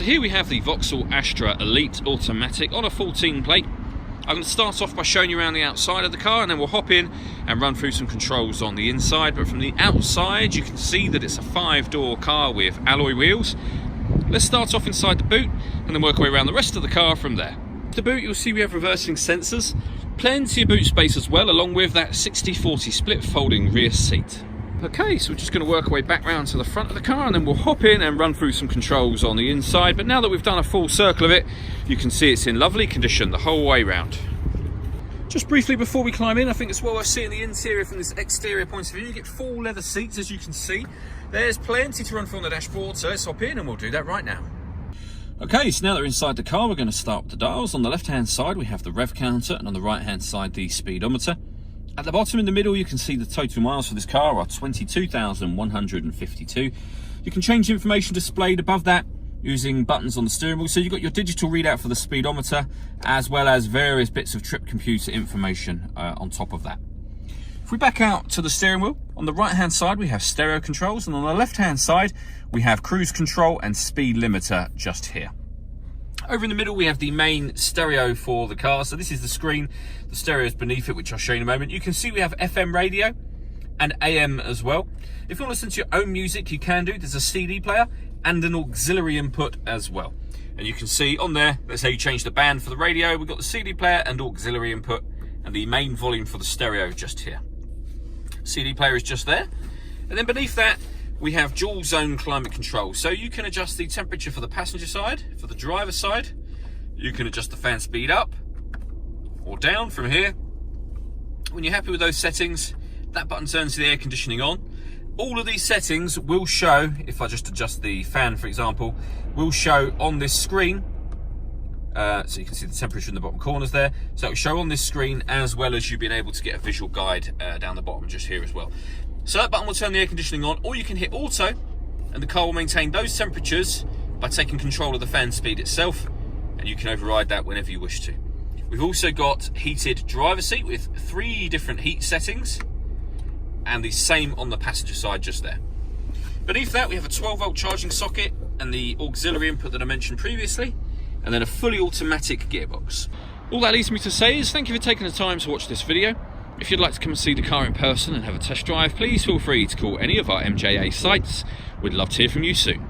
So here we have the Vauxhall Astra Elite Automatic on a 14 plate. I'm going to start off by showing you around the outside of the car, and then we'll hop in and run through some controls on the inside. But from the outside you can see that it's a 5-door car with alloy wheels. Let's start off inside the boot and then work our way around the rest of the car from there. The boot, you'll see we have reversing sensors, plenty of boot space as well, along with that 60/40 split folding rear seat. Okay, so we're just going to work our way back round to the front of the car, and then we'll hop in and run through some controls on the inside. But now that we've done a full circle of it, you can see it's in lovely condition the whole way round. Just briefly before we climb in, I think it's well worth seeing the interior from this exterior point of view. You get full leather seats, as you can see. There's plenty to run through on the dashboard, so let's hop in and we'll do that right now. Okay, so now that we're inside the car, we're going to start with the dials. On the left-hand side, we have the rev counter, and on the right-hand side, the speedometer. At the bottom in the middle, you can see the total miles for this car are 22,152. You can change the information displayed above that using buttons on the steering wheel. So you've got your digital readout for the speedometer, as well as various bits of trip computer information on top of that. If we back out to the steering wheel, on the right-hand side, we have stereo controls, and on the left-hand side, we have cruise control and speed limiter just here. Over in the middle, we have the main stereo for the car. So this is the screen. The stereo is beneath it, which I'll show you in a moment. You can see we have FM radio and AM as well. If you want to listen to your own music, you can do. There's a CD player and an auxiliary input as well. And you can see on there, that's how you change the band for the radio. We've got the CD player and auxiliary input, and the main volume for the stereo just here. CD player is just there. And then beneath that, we have dual zone climate control. So you can adjust the temperature for the passenger side. For the driver's side, you can adjust the fan speed up or down from here. When you're happy with those settings, that button turns the air conditioning on. All of these settings will show, if I just adjust the fan, for example, will show on this screen. So you can see the temperature in the bottom corners there. So it will show on this screen, as well as you being able to get a visual guide down the bottom just here as well. So that button will turn the air conditioning on, or you can hit auto, and the car will maintain those temperatures by taking control of the fan speed itself, and you can override that whenever you wish to. We've also got heated driver's seat with 3 different heat settings, and the same on the passenger side just there. Beneath that, we have a 12-volt charging socket and the auxiliary input that I mentioned previously, and then a fully automatic gearbox. All that leaves me to say is thank you for taking the time to watch this video. If you'd like to come and see the car in person and have a test drive, please feel free to call any of our MJA sites. We'd love to hear from you soon.